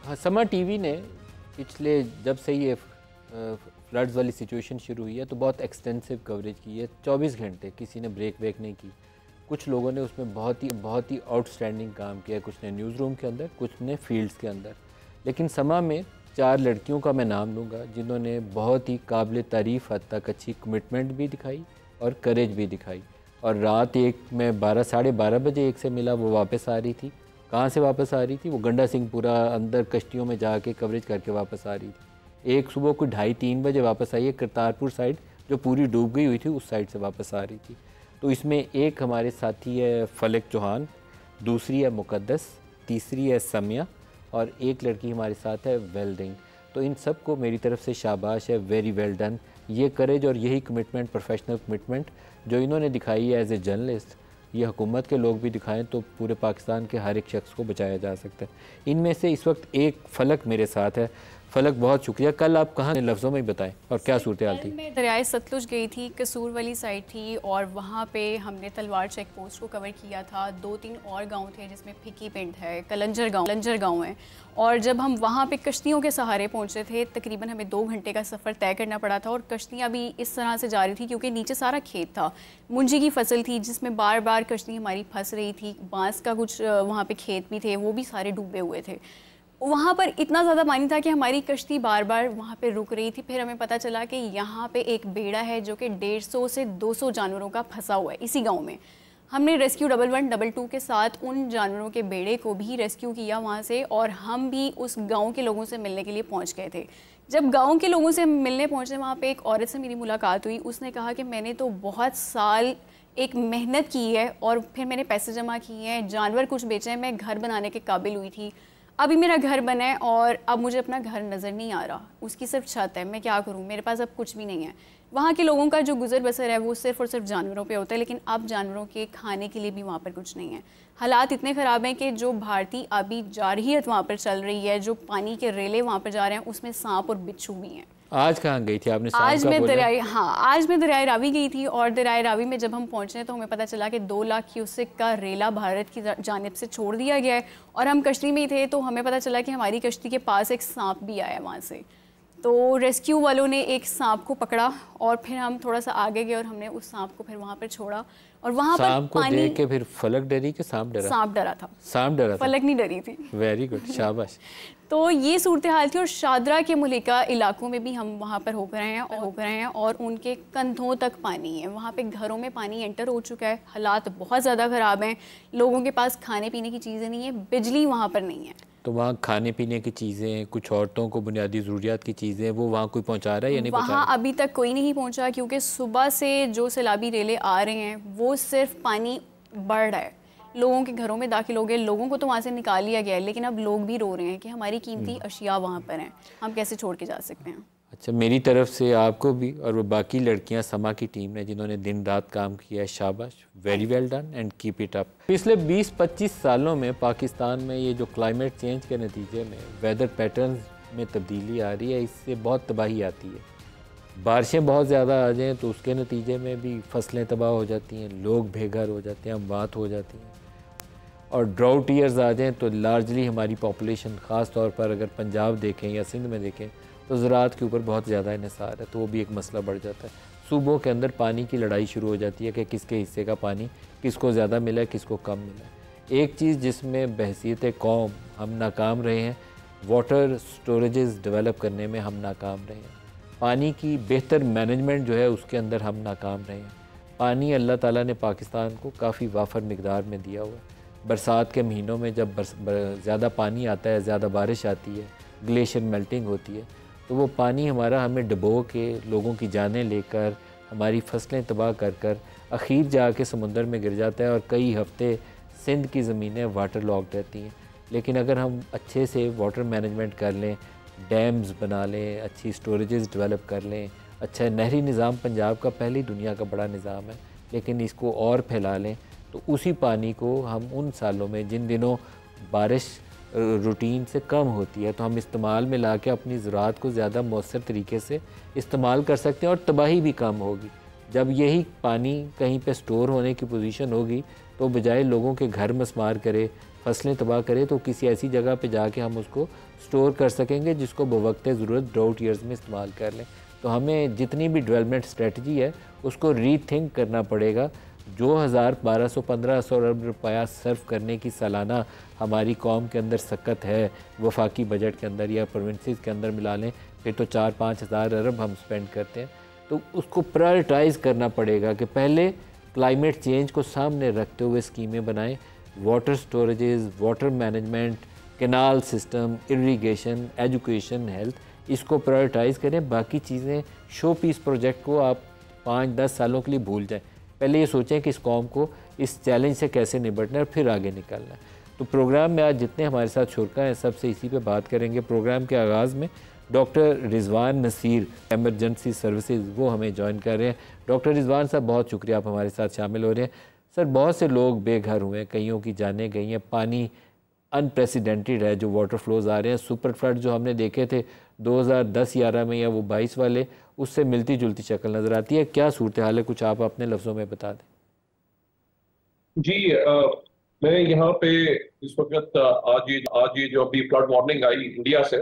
हाँ, समा टीवी ने पिछले जब से ये फ्लड्स वाली सिचुएशन शुरू हुई है तो बहुत एक्सटेंसिव कवरेज की है, 24 घंटे किसी ने ब्रेक वेक नहीं की। कुछ लोगों ने उसमें बहुत ही आउटस्टैंडिंग काम किया, कुछ ने न्यूज़ रूम के अंदर, कुछ ने फील्ड्स के अंदर। लेकिन समा में 4 लड़कियों का मैं नाम लूँगा जिन्होंने बहुत ही काबिल तारीफ़ हद तक अच्छी कमिटमेंट भी दिखाई और करेज भी दिखाई। और रात एक में 12 साढ़े 12 बजे एक से मिला, वो वापस आ रही थी। कहाँ से वापस आ रही थी? वो गंडा सिंहपुरा अंदर कश्तियों में जाके कवरेज करके वापस आ रही थी। एक सुबह को 2:30-3 बजे वापस आई है, करतारपुर साइड जो पूरी डूब गई हुई थी उस साइड से वापस आ रही थी। तो इसमें एक हमारे साथी है फलक चौहान, दूसरी है मुकद्दस, तीसरी है समिया और एक लड़की हमारे साथ है वेल्डिंग। तो इन सब को मेरी तरफ से शाबाश है, वेरी वेल डन। ये करेज और यही कमिटमेंट, प्रोफेशनल कमिटमेंट जो इन्होंने दिखाई है एज ए जर्नलिस्ट, ये हुकूमत के लोग भी दिखाएं तो पूरे पाकिस्तान के हर एक शख्स को बचाया जा सकता है। इनमें से इस वक्त एक फलक मेरे साथ है। फलक, बहुत शुक्रिया। कल आप कहाँ लफ्ज़ों में ही बताएं और क्या सूरत हाल थी? मैं दरियाए सतलुज गई थी, कसूर वाली साइड थी और वहाँ पे हमने तलवार चेक पोस्ट को कवर किया था। 2-3 और गांव थे जिसमें फिकी पिंड है, कलंजर गांव है। और जब हम वहाँ पे कश्तियों के सहारे पहुँचे थे, तकरीबन हमें 2 घंटे का सफ़र तय करना पड़ा था और कश्तियाँ भी इस तरह से जा रही थी क्योंकि नीचे सारा खेत था, मुंजी की फसल थी जिसमें बार बार कश्ती हमारी फंस रही थी। बांस का कुछ वहाँ पे खेत भी थे, वो भी सारे डूबे हुए थे। वहाँ पर इतना ज़्यादा पानी था कि हमारी कश्ती बार बार वहाँ पे रुक रही थी। फिर हमें पता चला कि यहाँ पे एक बेड़ा है जो कि 150 से 200 जानवरों का फंसा हुआ है इसी गांव में। हमने रेस्क्यू 11, 22 के साथ उन जानवरों के बेड़े को भी रेस्क्यू किया वहाँ से और हम भी उस गांव के लोगों से मिलने के लिए पहुँच गए थे। जब गाँव के लोगों से मिलने पहुँचे, वहाँ पर एक औरत से मेरी मुलाकात हुई। उसने कहा कि मैंने तो बहुत साल एक मेहनत की है और फिर मैंने पैसे जमा किए हैं, जानवर कुछ बेचे हैं, मैं घर बनाने के काबिल हुई थी। अभी मेरा घर बना है और अब मुझे अपना घर नज़र नहीं आ रहा, उसकी सिर्फ छत है, मैं क्या करूं, मेरे पास अब कुछ भी नहीं है। वहाँ के लोगों का जो गुजर बसर है वो सिर्फ और सिर्फ जानवरों पे होता है, लेकिन अब जानवरों के खाने के लिए भी वहाँ पर कुछ नहीं है। हालात इतने ख़राब हैं कि जो भारतीय आबी जारहियत वहाँ पर चल रही है, जो पानी के रेले वहाँ पर जा रहे हैं, उसमें सांप और बिच्छू भी हैं। आज कहाँ गई थी आपने? आज मैं दरियाए रावी गई थी और दरियाए रावी में जब हम पहुंचे तो हमें पता चला कि 2 लाख क्यूसेक का रेला भारत की जानिब से छोड़ दिया गया है और हम कश्ती में ही थे तो हमें पता चला कि हमारी कश्ती के पास एक सांप भी आया वहाँ से। तो रेस्क्यू वालों ने एक सांप को पकड़ा और फिर हम थोड़ा सा आगे गए और हमने उस सांप को फिर वहाँ पर छोड़ा और वहाँ पर सांप को देख के फिर फलक डरी कि सांप डरा? सांप डरा था। सांप डरा था, फलक नहीं डरी थी। वेरी गुड, शाबाश। तो ये सूरत हाल थी और शादरा के मुलिका इलाकों में भी हम वहाँ पर होकर आए हैं और उनके कंधों तक पानी है। वहाँ पे घरों में पानी एंटर हो चुका है, हालात बहुत ज़्यादा ख़राब हैं। लोगों के पास खाने पीने की चीज़ें नहीं है, बिजली वहाँ पर नहीं है। तो वहाँ खाने पीने की चीज़ें, कुछ औरतों को बुनियादी ज़रूरियात की चीज़ें, वो वहाँ कोई पहुँचा रहा है या नहीं पहुँचा रहा? वहाँ अभी तक कोई नहीं पहुँचा क्योंकि सुबह से जो सैलाबी रेले आ रहे हैं वो सिर्फ पानी बढ़ रहा है, लोगों के घरों में दाखिल हो गए, लोगों को तो वहाँ से निकाल लिया गया है, लेकिन अब लोग भी रो रहे हैं कि हमारी कीमती अशिया वहाँ पर हैं, हम कैसे छोड़ के जा सकते हैं। अच्छा, मेरी तरफ से आपको भी और वो बाकी लड़कियां समा की टीम ने जिन्होंने दिन रात काम किया है, शाबाश, very well done and keep it up. पिछले 20-25 सालों में पाकिस्तान में ये जो क्लाइमेट चेंज के नतीजे में वेदर पैटर्न्स में तब्दीली आ रही है, इससे बहुत तबाही आती है। बारिशें बहुत ज़्यादा आ जाएँ तो उसके नतीजे में भी फसलें तबाह हो जाती हैं, लोग बेघर हो जाते हैं, अमवात हो जाती हैं। और ड्राउट ईयर्स आ जाएँ तो लार्जली हमारी पॉपुलेशन, ख़ास तौर पर अगर पंजाब देखें या सिंध में देखें तो ज़राअत के ऊपर बहुत ज़्यादा इन्हिसार है, तो वो भी एक मसला बढ़ जाता है। सूबों के अंदर पानी की लड़ाई शुरू हो जाती है कि किसके हिस्से का पानी किसको ज़्यादा मिला है, किसको कम मिला है। एक चीज़ जिसमें बहसीत कौम हम नाकाम रहे हैं, वाटर स्टोरेजेस डेवलप करने में हम नाकाम रहे हैं। पानी की बेहतर मैनेजमेंट जो है उसके अंदर हम नाकाम रहे हैं। पानी अल्लाह ताला ने पाकिस्तान को काफ़ी वाफर मिकदार में दिया हुआ है। बरसात के महीनों में जब ज़्यादा पानी आता है, ज़्यादा बारिश आती है, ग्लेशियर मेल्टिंग होती है, तो वो पानी हमारा हमें डबो के लोगों की जानें लेकर, हमारी फसलें तबाह कर कर आखिर जाके समुंदर में गिर जाता है और कई हफ्ते सिंध की ज़मीनें वाटर लॉक्ड रहती हैं। लेकिन अगर हम अच्छे से वाटर मैनेजमेंट कर लें, डैम्स बना लें, अच्छी स्टोरेजेस डेवलप कर लें, अच्छा नहरी निज़ाम पंजाब का पहली दुनिया का बड़ा निज़ाम है, लेकिन इसको और फैला लें तो उसी पानी को हम उन सालों में जिन दिनों बारिश रूटीन से कम होती है तो हम इस्तेमाल में ला के अपनी ज़राअत को ज़्यादा मौसर तरीके से इस्तेमाल कर सकते हैं और तबाही भी कम होगी। जब यही पानी कहीं पे स्टोर होने की पोजीशन होगी तो तो बजाय लोगों के घर मस्मार करे, फसलें तबाह करे, तो किसी ऐसी जगह पे जाके हम उसको स्टोर कर सकेंगे जिसको बवक्त ज़रूरत ड्राउट ईयर्स में इस्तेमाल कर लें। तो हमें जितनी भी डेवलपमेंट स्ट्रेटजी है उसको रीथिंक करना पड़ेगा। जो 1200-1500 अरब रुपया सर्व करने की सालाना हमारी कौम के अंदर सकत है, वफाकी बजट के अंदर या प्रोविंसेस के अंदर मिला लें, फिर तो 4-5 हज़ार अरब हम स्पेंड करते हैं। तो उसको प्रायोरिटाइज़ करना पड़ेगा कि पहले क्लाइमेट चेंज को सामने रखते हुए स्कीमें बनाएं। Water storages, water management, canal system, irrigation, education, health, इसको प्रायोरिटाइज़ करें। बाकी चीज़ें शो पीस प्रोजेक्ट को आप 5-10 सालों के लिए भूल जाएं। पहले ये सोचें कि इस कौम को इस चैलेंज से कैसे निपटना है और फिर आगे निकलना है। तो प्रोग्राम में आज जितने हमारे साथ शुरका हैं सबसे इसी पे बात करेंगे। प्रोग्राम के आगाज़ में doctor Rizwan Naseer, emergency services, वो हमें ज्वाइन कर रहे हैं। डॉक्टर रिजवान साहब, बहुत शुक्रिया आप हमारे साथ शामिल हो रहे हैं। सर, बहुत से लोग बेघर हुए हैं, कईयों की जानें गई हैं, पानी अनप्रेसिडेंटेड है जो वाटर फ्लोज आ रहे हैं। सुपर फ्लड जो हमने देखे थे 2010-11 में या वो 22 वाले, उससे मिलती जुलती शक्ल नज़र आती है। क्या सूरत हाल है, कुछ आप अपने लफ्ज़ों में बता दें। जी, मैं यहाँ पे इस वक्त आज ये जो अभी फ्लड वार्निंग आई इंडिया से,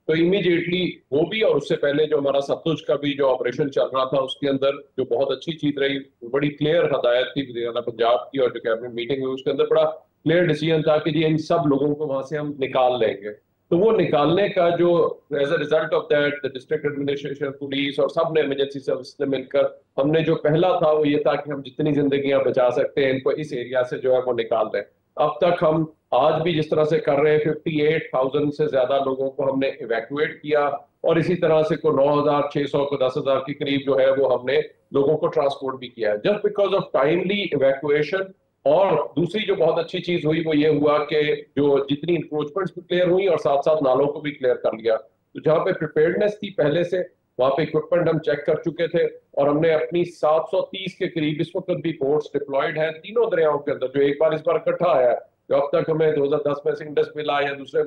तो इमीडिएटली वो भी और उससे पहले जो हमारा सतलुज का भी जो ऑपरेशन चल रहा था उसके अंदर जो बहुत अच्छी चीज रही, बड़ी क्लियर हदायत थी पंजाब की और जो कैबिनेट मीटिंग हुई उसके अंदर बड़ा क्लियर डिसीजन था कि जी इन सब लोगों को वहां से हम निकाल लेंगे। तो वो निकालने का जो as a result of that the district administration, police और सब ने, इमरजेंसी सर्विस ने मिलकर, हमने जो पहला था वो ये था कि हम जितनी जिंदगियां बचा सकते हैं इनको इस एरिया से जो है वो निकाल दें। अब तक हम आज भी जिस तरह से कर रहे हैं 58,000 से ज्यादा लोगों को हमने इवैक्यूएट किया और इसी तरह से को 9,600 को 10,000 के करीब जो है वो हमने लोगों को ट्रांसपोर्ट भी किया है just because of timely evacuation. और दूसरी जो बहुत अच्छी चीज हुई वो ये हुआ कि जो जितनी इंक्रोचमेंट्स भी क्लियर हुई और साथ साथ नालों को भी क्लियर कर लिया। तो जहाँ पे प्रिपेयर्डनेस थी पहले से, वहां पे इक्विपमेंट हम चेक कर चुके थे और हमने अपनी 730 के करीब इस वक्त भी बोट्स डिप्लॉयड है तीनों दरियाओं के अंदर, जो एक बार इस बार इकट्ठा आया है, जो अब तक हमें 2010 में सिंडस मिला या दूसरे,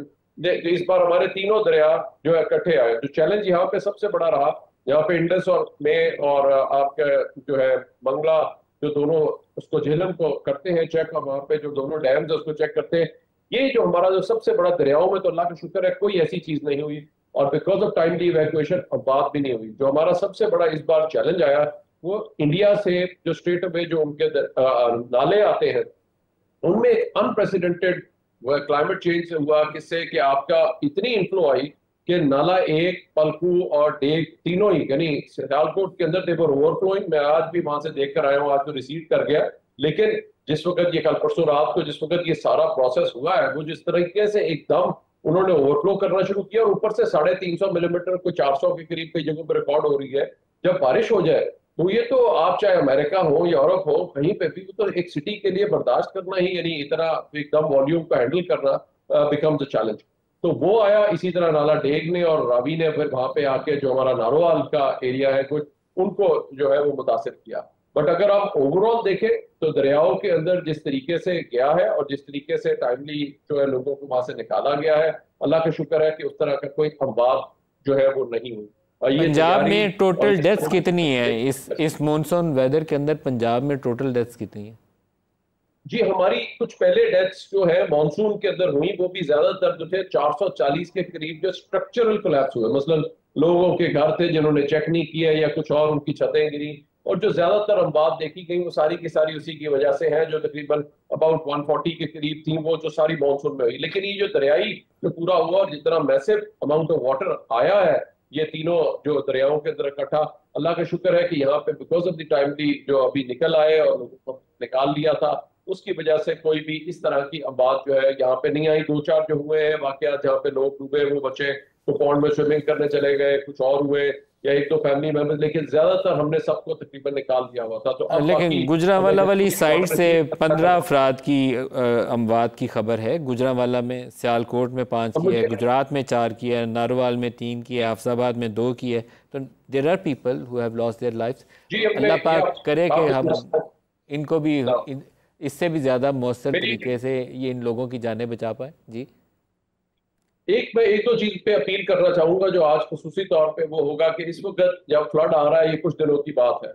इस बार हमारे तीनों दरिया जो है इकट्ठे आए। जो चैलेंज यहाँ पे सबसे बड़ा रहा, यहाँ पे इंडस और में और आपके जो है मंगला, जो दोनों उसको झेलम को करते हैं चेक, और वहां पे जो दोनों डैम्स है उसको चेक करते हैं। ये जो हमारा जो सबसे बड़ा दरियाओं में, तो अल्लाह का शुक्र है कोई ऐसी चीज नहीं हुई और बिकॉज ऑफ टाइमली इवैक्यूएशन अब बात भी नहीं हुई। जो हमारा सबसे बड़ा इस बार चैलेंज आया वो इंडिया से जो स्ट्रेट अवे जो उनके नाले आते हैं उनमें एक अनप्रेसिडेंटेड क्लाइमेट चेंज हुआ, किससे कि आपका इतनी इनफ्लो आई कि नाला एक, पलकू और डेग तीनों ही, यानी सियालकोट के अंदर देखो ओवरफ्लोइंग। मैं आज भी वहां से देख कर आया हूँ, आज तो रिसीव कर गया, लेकिन जिस वक्त ये कल परसों रात को जिस वक्त ये सारा प्रोसेस हुआ है वो जिस तरीके से एकदम उन्होंने ओवरफ्लो करना शुरू किया और ऊपर से 350 मिलीमीटर को 400 के करीब कई जगहों पर रिकॉर्ड हो रही है। जब बारिश हो जाए तो ये तो आप चाहे अमेरिका हो, यूरोप हो, कहीं पे भी तो एक सिटी के लिए बर्दाश्त करना ही, यानी इतना एकदम वॉल्यूम को हैंडल करना बिकम्स अ चैलेंज। तो वो आया। इसी तरह नाला डेग ने और रावी ने फिर वहां पे आके जो हमारा नारोवाल का एरिया है कुछ, उनको जो है वो मुतासिर किया। बट अगर आप ओवरऑल देखें तो दरियाओं के अंदर जिस तरीके से गया है और जिस तरीके से टाइमली जो है लोगों को वहां से निकाला गया है, अल्लाह का शुक्र है कि उस तरह का कोई अमवात जो है वो नहीं हुई। पंजाब में टोटल डेथ्स कितनी है इस मॉनसून वेदर के अंदर? पंजाब में टोटल डेथ्स कितनी है? जी, हमारी कुछ पहले डेथ्स जो है मानसून के अंदर हुई वो भी ज्यादातर जो थे 440 के करीब जो स्ट्रक्चरल कोलैप्स हुए, मतलब लोगों के घर थे जिन्होंने चेक नहीं किया या कुछ और उनकी छतें गिरी, और जो ज्यादातर अमवात देखी गई वो सारी की सारी उसी की वजह से है जो तकरीबन अबाउट 140 के करीब थी, वो जो सारी मानसून में हुई। लेकिन ये जो दरियाई जो पूरा हुआ और जितना मैसिव अमाउंट ऑफ वाटर आया है ये तीनों जो दरियाओं के अंदर इकट्ठा, अल्लाह का शुक्र है कि यहाँ पे बिकॉज ऑफ द टाइमली जो अभी निकल आए और निकाल लिया था, उसकी वजह से कोई भी इस तरह की बात जो है यहाँ पे नहीं आई। 2-4 जो हुए हैं वाकयात जहाँ पे लोग डूबे, वो बच्चे तो पॉन्ड में स्विमिंग करने चले गए, कुछ और हुए या एक तो फैमिली मेंबर्स, लेकिन ज्यादातर हमने सबको तकरीबन निकाल दिया हुआ था। तो लेकिन गुजरांवाला वाली साइड से 15 अफराद की अमवात की खबर है। गुजरांवाला में, सियालकोट में 5 की है, गुजरात में 4 की है, नारोवाल में 3 की है, हाफसाबाद में 2 की है। तो there are people who have lost their lives. Allah पाक करे कि हम इनको भी इससे भी ज्यादा मौसर तरीके से ये इन लोगों की जानें बचा पाए। जी, मैं एक दो चीज पे अपील करना चाहूंगा जो आज खुसूसी तौर पे वो होगा कि इस वक्त जब फ्लड आ रहा है, ये कुछ दिनों की बात है,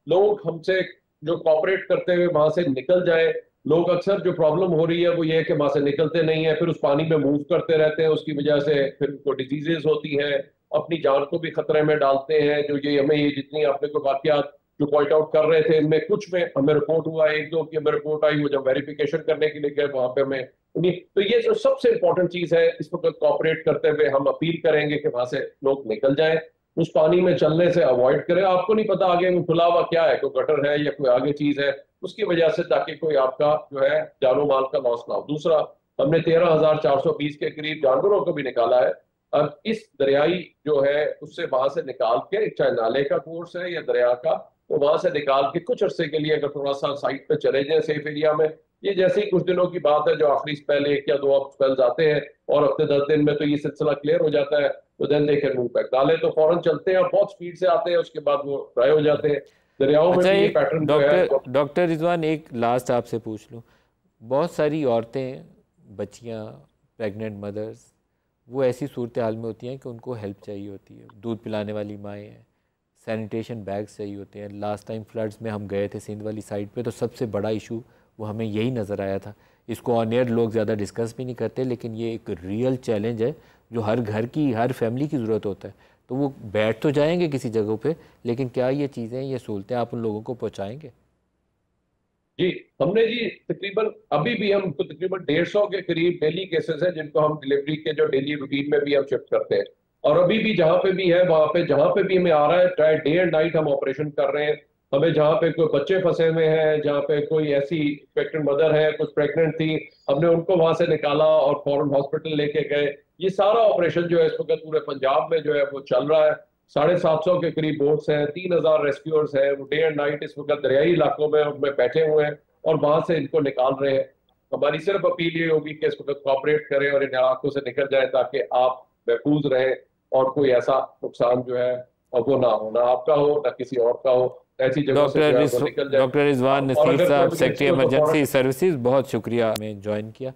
लोग हमसे जो कॉपरेट करते हुए वहां से निकल जाए लोग अक्सर जो प्रॉब्लम हो रही है वो ये है कि वहां से निकलते नहीं है, फिर उस पानी में मूव करते रहते हैं, उसकी वजह से फिर उनको डिजीजेस होती हैं, अपनी जान को भी खतरे में डालते हैं। जो ये हमें ये जितनी आपने को वाकयात जो पॉइंट आउट कर रहे थे, इनमें कुछ में हमें रिपोर्ट हुआ, एक दो की हमें रिपोर्ट आई, वो जब वेरिफिकेशन करने के लिए गए वहां पे हमें तो ये जो सबसे इंपॉर्टेंट चीज है, इस वक्त कॉपरेट करते हुए हम अपील करेंगे कि वहां से लोग निकल जाएं, उस पानी में चलने से अवॉइड करें। आपको नहीं पता आगे में खुला हुआ क्या है, कोई गटर है या कोई आगे चीज है, उसकी वजह से ताकि कोई आपका जो है जानो माल का लॉस ना हो। दूसरा, हमने 13,420 के करीब जानवरों को भी निकाला है। अब इस दरियाई जो है उससे वहां से निकाल के, चाहे नाले का कोर्स है या दरिया का, तो वहां से निकाल के कुछ अरसे के लिए अगर थोड़ा सा साइड पे चले जाए सेफ एरिया में, ये जैसे ही कुछ दिनों की बात है, जो आखिरी स्पेल 1 या 2 स्पेल्स आते हैं और हफ्ते 10 दिन में तो ये सिलसिला क्लियर हो जाता है, तो then they can move back. नाले तो फौरन चलते हैं और बहुत स्पीड से आते हैं, उसके बाद वो ड्राई हो जाते हैं। दरियाओं में भी ये पैटर्न जो है। डॉक्टर रिजवान, एक लास्ट आपसे पूछ लूँ, बहुत सारी औरतें, बच्चियाँ, प्रेग्नेंट मदर्स, वो ऐसी सूरत हाल में होती हैं कि उनको हेल्प चाहिए होती है, दूध पिलाने वाली माएँ हैं, सैनिटेशन बैग्स चाहिए होते हैं। लास्ट टाइम फ्लड्स में हम गए थे सिंध वाली साइड पे, तो सबसे बड़ा इशू वो हमें यही नज़र आया था। इसको ऑन एयर लोग ज़्यादा डिस्कस भी नहीं करते, लेकिन ये एक रियल चैलेंज है जो हर घर की, हर फैमिली की ज़रूरत होता है। तो वो बैठ तो जाएंगे किसी जगह पे, लेकिन क्या ये चीज़ें, ये सहूलतें आप उन लोगों को पहुँचाएँगे? जी, हमने जी तकरीबन अभी भी हम तकरीबन 150 के करीब डेली केसेस हैं जिनको हम डिलीवरी के जो डेली रूटीन में भी हम शिफ्ट करते हैं। और अभी भी जहाँ पे भी है, वहाँ पे जहाँ पे भी हमें आ रहा है, चाहे डे एंड नाइट हम ऑपरेशन कर रहे हैं। हमें जहाँ पे कोई बच्चे फंसे हुए हैं, जहाँ पे कोई ऐसी एक्सपेक्टेंट मदर है, कुछ प्रेग्नेंट थी, हमने उनको वहां से निकाला और फौरन हॉस्पिटल लेके गए। ये सारा ऑपरेशन जो है इस वक्त पूरे पंजाब में जो है वो चल रहा है। 750 के करीब बोट्स हैं, 3000 रेस्क्यूअर्स हैं, वो डे एंड नाइट इस वक्त दरियाई इलाकों में बैठे हुए हैं और वहां से इनको निकाल रहे हैं। हमारी सिर्फ अपील ये होगी कि इस वक्त कॉपरेट करें और इन इलाकों से निकल जाए, ताकि आप महफूज रहें और कोई ऐसा नुकसान जो है और वो ना हो, ना आपका हो ना किसी और का हो। ऐसी जगह से निकल जाए। डॉक्टर रिजवान नसीर साहब, सेक्रेटरी इमरजेंसी सर्विसेज, बहुत शुक्रिया हमें ज्वाइन किया।